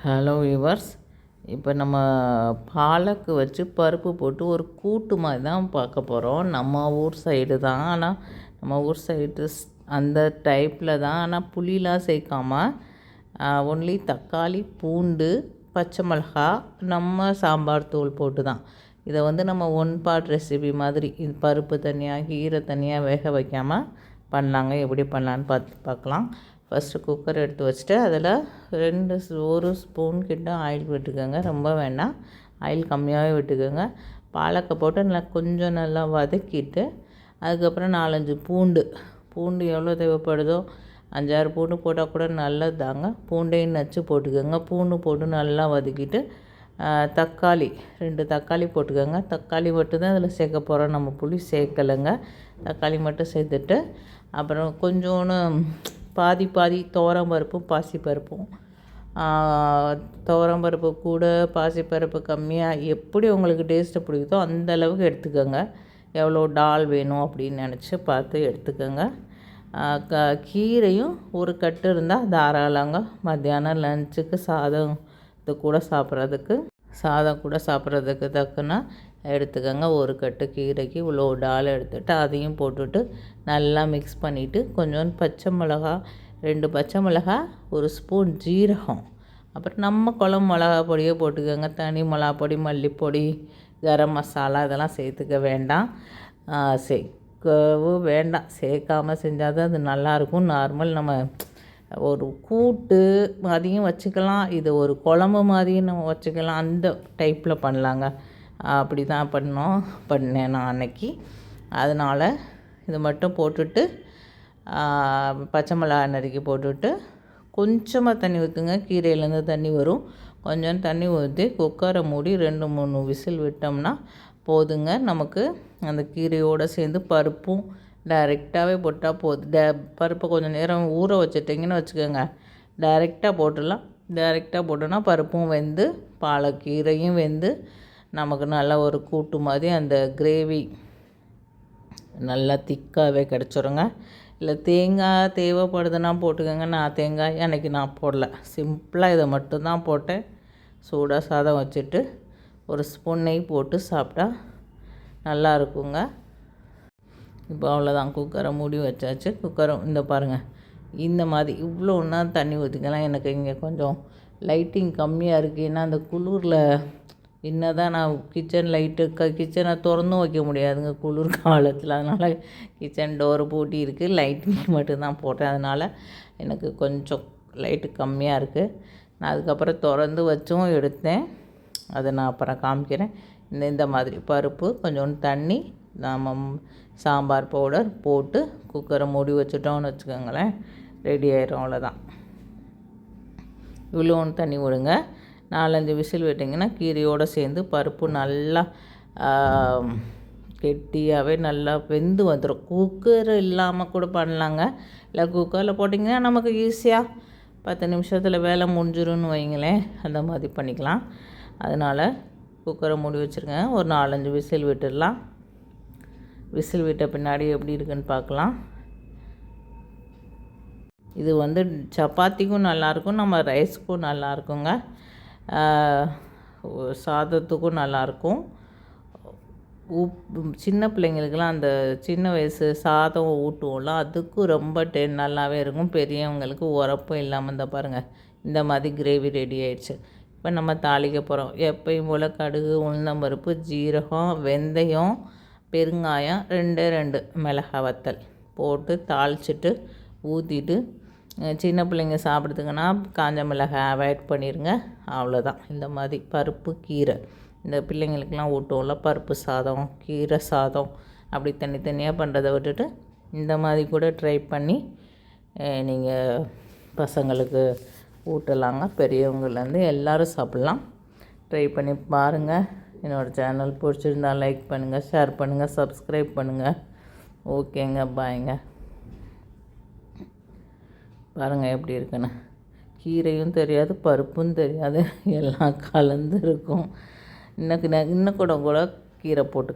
Hello viewers. இப்போ நம்ம பாலக்கு வச்சு பருப்பு போட்டு ஒரு கூட்டு மாதிரி தான் பார்க்க போகிறோம். நம்ம ஊர் சைடு தான், ஆனால் நம்ம ஊர் சைடு அந்த டைப்பில் தான். ஆனால் புளிலாம் சேர்க்காம ஒன்லி தக்காளி, பூண்டு, பச்சை மிளகா, நம்ம சாம்பார் தூள் போட்டு தான். இதை நம்ம ஒன் பார்ட் ரெசிபி மாதிரி, இது பருப்பு தனியாக கீரை தனியாக வேக வைக்காமல் பண்ணலாங்க. எப்படி பண்ணலான்னு பார்க்கலாம். ஃபஸ்ட்டு குக்கர் எடுத்து வச்சுட்டு அதில் ஒரு ஸ்பூன் கிட்ட ஆயில் விட்டுக்கோங்க. ரொம்ப வேண்டாம், ஆயில் கம்மியாகவே விட்டுக்கோங்க. பாலக்கை போட்டு கொஞ்சம் நல்லா வதக்கிட்டு அதுக்கப்புறம் 4-5 பூண்டு எவ்வளோ தேவைப்படுதோ 5-6 பூண்டு போட்டால் கூட நல்லது தாங்க. பூண்டையும் நச்சு போட்டுக்கோங்க. பூண்டு போட்டு நல்லா வதக்கிட்டு தக்காளி 2 தக்காளி போட்டுக்கோங்க. தக்காளி மட்டும் தான் அதில் சேர்க்க போகிறோம், நம்ம புளி சேர்க்கலைங்க. தக்காளி மட்டும் சேர்த்துட்டு அப்புறம் கொஞ்சோன்னு பாதி துவரம்பருப்பும் பாசிப்பருப்பும், துவரம்பருப்பு கூட பாசிப்பருப்பு கம்மியாக, எப்படி உங்களுக்கு டேஸ்ட்டு பிடிக்குதோ அந்த அளவுக்கு எடுத்துக்கோங்க. எவ்வளோ டால் வேணும் அப்படின்னு நினச்சி பார்த்து எடுத்துக்கோங்க. கீரையும் ஒரு கட்டு இருந்தால் தாராளங்க. மத்தியானம் லஞ்சுக்கு சாதம் கூட சாப்பிட்றதுக்கு தக்கன எடுத்துக்கோங்க. ஒரு கட்டு கீரைக்கு இவ்வளோ டால் எடுத்துகிட்டு அதையும் போட்டுட்டு நல்லா மிக்ஸ் பண்ணிவிட்டு கொஞ்சோண்டு பச்சை மிளகா, 2 பச்சை மிளகா, ஒரு ஸ்பூன் ஜீரகம், அப்புறம் நம்ம குழம்பு மிளகா பொடியே போட்டுக்கோங்க. தனி மிளகா பொடி, மல்லிப்பொடி, கரம் மசாலா இதெல்லாம் சேர்த்துக்க வேண்டாம். சேர்க்கவும் வேண்டாம். சேர்க்காமல் செஞ்சால் தான் அது நல்லாயிருக்கும். நார்மல் நம்ம ஒரு கூட்டு மாதிரியும் வச்சுக்கலாம், இது ஒரு குழம்பு மாதிரியும் நம்ம வச்சுக்கலாம். அந்த டைப்பில் பண்ணலாங்க. அப்படி தான் பண்ணேன் நான் அன்னைக்கு. அதனால் இது மட்டும் போட்டுட்டு பச்சை மிளகா நறுக்கி போட்டுட்டு கொஞ்சமாக தண்ணி ஊற்றுங்க. கீரையிலேருந்து தண்ணி வரும். கொஞ்சம் தண்ணி ஊற்றி குக்கரை மூடி 2-3 விசில் விட்டோம்னா போதுங்க. நமக்கு அந்த கீரையோடு சேர்ந்து பருப்பும் டைரெக்டாகவே போட்டால் போதும். பருப்பை கொஞ்சம் நேரம் ஊற வச்சுட்டிங்கன்னு வச்சுக்கோங்க, டைரெக்டாக போட்டுடலாம். டைரெக்டாக போட்டோன்னா பருப்பும் வெந்து பாலக்கீரையும் வெந்து நமக்கு நல்லா ஒரு கூட்டு மாதிரி அந்த கிரேவி நல்லா திக்காகவே கிடச்சிருங்க. இல்லை தேங்காய் தேவைப்படுதுன்னா போட்டுக்கோங்க. நான் தேங்காய் அன்றைக்கி நான் போடல, சிம்பிளாக இதை மட்டும்தான் போட்டேன். சூடாக சாதம் வச்சுட்டு ஒரு ஸ்பூன் நெய் போட்டு சாப்பிட்டா நல்லா இருக்குங்க. இப்போ அவ்வளோதான், குக்கரை மூடி வச்சாச்சு. குக்கரும் இந்த பாருங்கள், இந்த மாதிரி இவ்வளோன்னா தண்ணி ஊற்றிக்கலாம். எனக்கு இங்கே கொஞ்சம் லைட்டிங் கம்மியாக இருக்குது. ஏன்னா அந்த குளிரில் என்ன தான் நான் கிச்சனை திறந்தும் வைக்க முடியாதுங்க குளிர் காலத்தில். அதனால் கிச்சன் டோரு பூட்டி இருக்குது, லைட்டிங் மட்டும்தான் போட்டேன். அதனால் எனக்கு கொஞ்சம் லைட்டு கம்மியாக இருக்குது. நான் அதுக்கப்புறம் திறந்து வச்சும் எடுத்தேன், அதை நான் அப்புறம் காமிக்கிறேன். இந்த மாதிரி பருப்பு, கொஞ்சோண்டு தண்ணி, நம்ம சாம்பார் பவுடர் போட்டு குக்கரை மூடி வச்சுட்டோம்னு வச்சுக்கோங்களேன், ரெடி ஆயிரும். அவ்வளோதான். இவ்வளோன்னு தண்ணி விடுங்க. 4-5 விசில் விட்டிங்கன்னா கீரையோடு சேர்ந்து பருப்பு நல்லா கெட்டியாகவே நல்லா வெந்து வந்துடும். குக்கர் இல்லாமல் கூட பண்ணலாங்க. இல்லை குக்கரில் போட்டிங்கன்னா நமக்கு ஈஸியாக 10 நிமிஷத்தில் வேலை முடிஞ்சிரும்னு வைங்களேன். அந்த மாதிரி பண்ணிக்கலாம். அதனால் குக்கரை மூடி வச்சுருங்க. ஒரு 4-5 விசில் விட்டுடலாம். விசில் விட்ட பின்னாடி எப்படி இருக்குன்னு பார்க்கலாம். இது சப்பாத்திக்கும் நல்லாயிருக்கும், நம்ம ரைஸுக்கும் நல்லாயிருக்குங்க, சாதத்துக்கும் நல்லாயிருக்கும். சின்ன பிள்ளைங்களுக்கெல்லாம் அந்த சின்ன வயசு சாதம் ஊட்டுவோம்ல, அதுக்கும் ரொம்ப நல்லாவே இருக்கும். பெரியவங்களுக்கு உரப்பும் இல்லாமல் இந்த பாருங்கள், இந்த மாதிரி கிரேவி ரெடி ஆயிடுச்சு. இப்போ நம்ம தாளிக்க போகிறோம். எப்பயும் போல் கடுகு, உளுந்தம்பருப்பு, ஜீரகம், வெந்தயம், பெருங்காயம், 2 மிளகாய் வத்தல் போட்டு தாளிச்சிட்டு ஊற்றிட்டு, சின்ன பிள்ளைங்க சாப்பிட்றதுக்குன்னா காஞ்ச மிளகாய் அவாய்ட் பண்ணிடுங்க. அவ்வளோதான். இந்த மாதிரி பருப்பு கீரை இந்த பிள்ளைங்களுக்கெலாம் ஊட்டுவோம்ல, பருப்பு சாதம், கீரை சாதம், அப்படி தனித்தனியாக பண்ணுறதை விட்டுட்டு இந்த மாதிரி கூட ட்ரை பண்ணி நீங்கள் பசங்களுக்கு ஊட்டலாங்க. பெரியவங்கலேருந்து எல்லோரும் சாப்பிட்லாம். ட்ரை பண்ணி பாருங்கள். என்னோடய சேனல் பிடிச்சிருந்தால் லைக் பண்ணுங்கள், ஷேர் பண்ணுங்கள், சப்ஸ்கிரைப் பண்ணுங்கள். ஓகேங்க, பாய்ங்க. பாருங்கள் எப்படி இருக்குன்னு. கீரையும் தெரியாது, பருப்பும் தெரியாது, எல்லாம் கலந்து இருக்கும். இன்னும் கூட கீரை போட்டு